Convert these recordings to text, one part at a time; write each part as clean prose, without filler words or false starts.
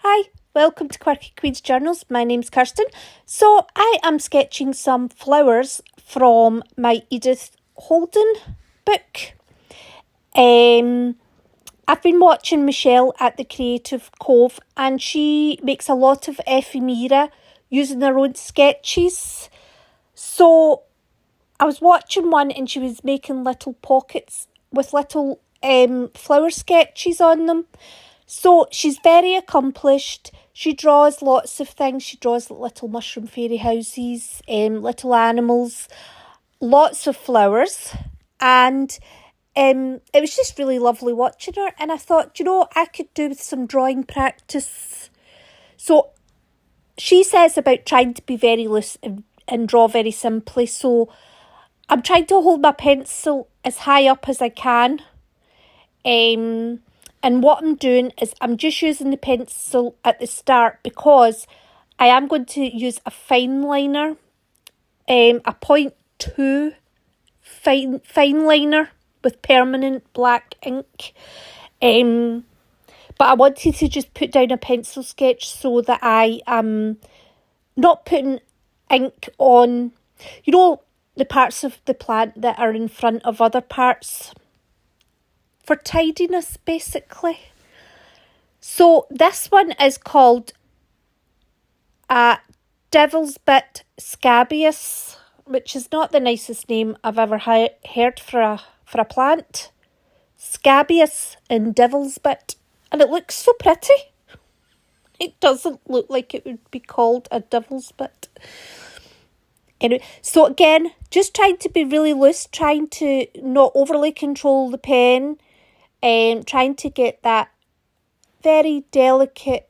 Hi, welcome to Quirky Queen's Journals. My name's Kirsten. So I am sketching some flowers from my Edith Holden book. I've been watching Michele at the Creative Cove and she makes a lot of ephemera using her own sketches. So I was watching one and she was making little pockets with little flower sketches on them. So she's very accomplished. She draws lots of things. She draws little mushroom fairy houses, little animals, lots of flowers. And it was just really lovely watching her. And I thought, I could do with some drawing practice. So she says about trying to be very loose and draw very simply. So I'm trying to hold my pencil as high up as I can. And what I'm doing is I'm just using the pencil at the start because I am going to use a fine liner, a 0.2 fine liner with permanent black ink. But I wanted to just put down a pencil sketch so that I am not putting ink on, the parts of the plant that are in front of other parts. For tidiness, basically. So this one is called Devil's Bit Scabious, which is not the nicest name I've ever heard for a plant. Scabious and Devil's Bit, and it looks so pretty. It doesn't look like it would be called a Devil's Bit. Anyway, so again, just trying to be really loose, trying to not overly control the pen. Trying to get that very delicate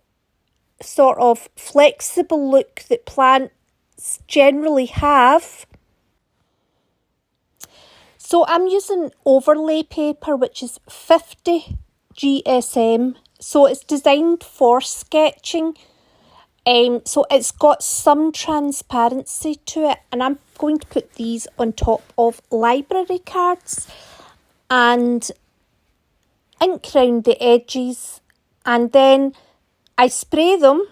sort of flexible look that plants generally have. So I'm using overlay paper, which is 50 GSM. So it's designed for sketching. So it's got some transparency to it. And I'm going to put these on top of library cards and ink round the edges, and then I spray them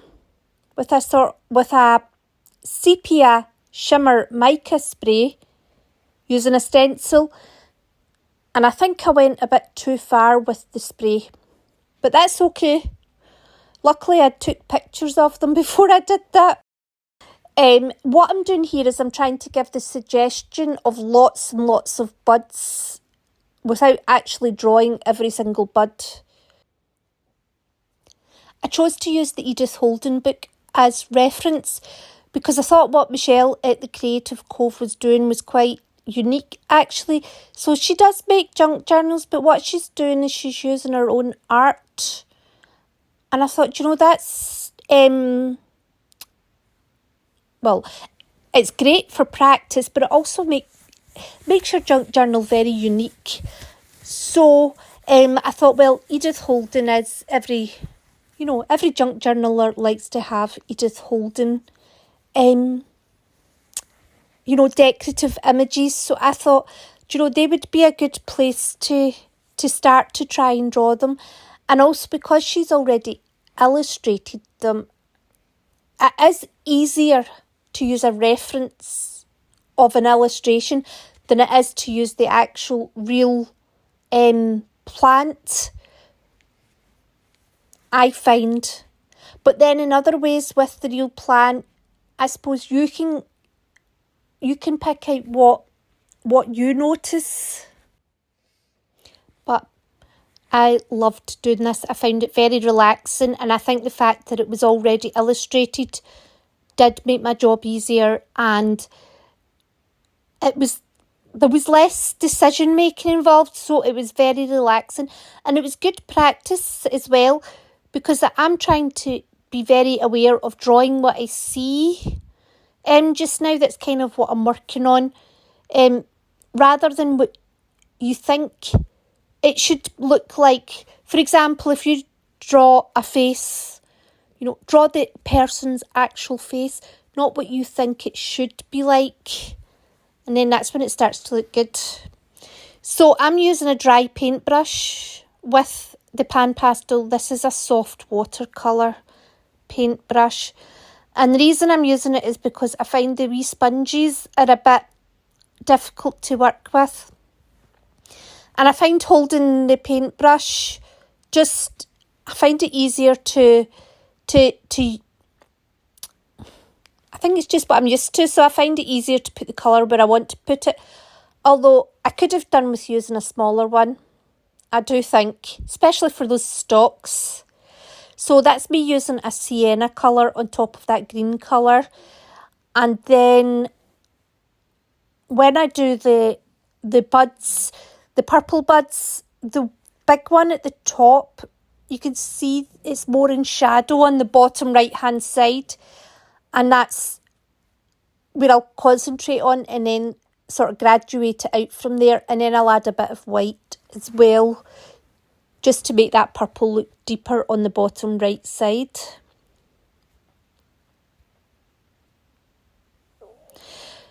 with a sepia shimmer mica spray using a stencil, and I think I went a bit too far with the spray, but that's okay. Luckily I took pictures of them before I did that. What I'm doing here is I'm trying to give the suggestion of lots and lots of buds without actually drawing every single bud. I chose to use the Edith Holden book as reference because I thought what Michele at the Creative Cove was doing was quite unique actually. So she does make junk journals, but what she's doing is she's using her own art. And I thought, that's, it's great for practice, but it also makes your junk journal very unique. So I thought, well, Edith Holden is every junk journaler likes to have Edith Holden, decorative images. So I thought, they would be a good place to start to try and draw them. And also because she's already illustrated them, it is easier to use a reference of an illustration than it is to use the actual real plant, I find. But then in other ways with the real plant, I suppose you can pick out what you notice. But I loved doing this. I found it very relaxing, and I think the fact that it was already illustrated did make my job easier, and there was less decision making involved, so it was very relaxing, and it was good practice as well because I'm trying to be very aware of drawing what I see. Just now, that's kind of what I'm working on, rather than what you think it should look like. For example, if you draw a face, draw the person's actual face, not what you think it should be like. And then that's when it starts to look good. So I'm using a dry paintbrush with the pan pastel. This is a soft watercolour. paintbrush. And the reason I'm using it is because I find the wee sponges are a bit difficult to work with. And I find holding the paintbrush I find it easier to I think it's just what I'm used to, so I find it easier to put the colour where I want to put it. Although I could have done with using a smaller one, I do think, especially for those stalks. So that's me using a sienna colour on top of that green colour. And then when I do the buds, the purple buds, the big one at the top, you can see it's more in shadow on the bottom right hand side. And that's where I'll concentrate on and then sort of graduate it out from there. And then I'll add a bit of white as well, just to make that purple look deeper on the bottom right side.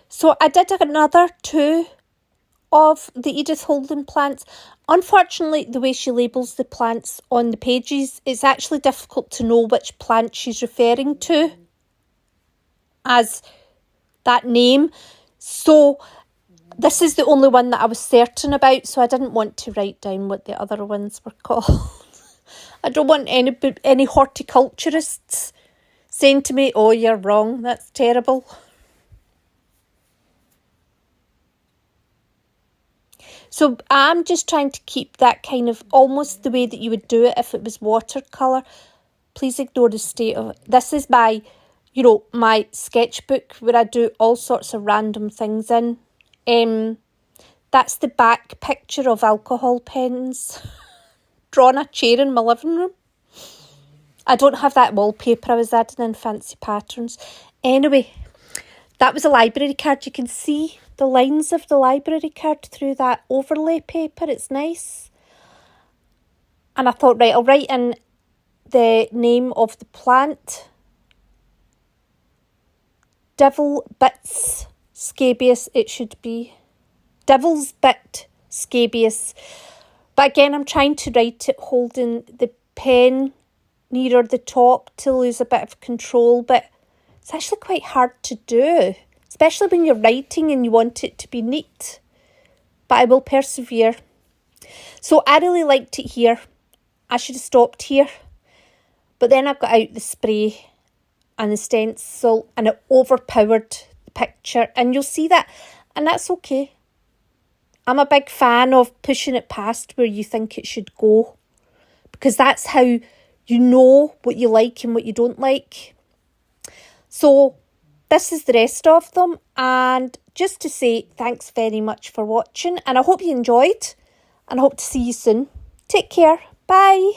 So I did another 2 of the Edith Holden plants. Unfortunately, the way she labels the plants on the pages, it's actually difficult to know which plant she's referring to as that name. So this is the only one that I was certain about, so I didn't want to write down what the other ones were called. I don't want any horticulturists saying to me, oh, you're wrong, that's terrible. So I'm just trying to keep that kind of almost the way that you would do it if it was watercolour. Please ignore the state of it. This is my, my sketchbook where I do all sorts of random things in. That's the back picture of alcohol pens. Drawn a chair in my living room. I don't have that wallpaper I was adding in fancy patterns. Anyway, that was a library card. You can see the lines of the library card through that overlay paper. It's nice. And I thought, right, I'll write in the name of the plant. Devil Bits Scabious, it should be. Devil's Bit Scabious. But again, I'm trying to write it holding the pen nearer the top to lose a bit of control, but it's actually quite hard to do, especially when you're writing and you want it to be neat. But I will persevere. So I really liked it here. I should have stopped here. But then I got out the spray and the stencil and it overpowered the picture. And you'll see that. And that's okay. I'm a big fan of pushing it past where you think it should go. Because that's how you know what you like and what you don't like. So this is the rest of them. And just to say thanks very much for watching. And I hope you enjoyed. And I hope to see you soon. Take care. Bye.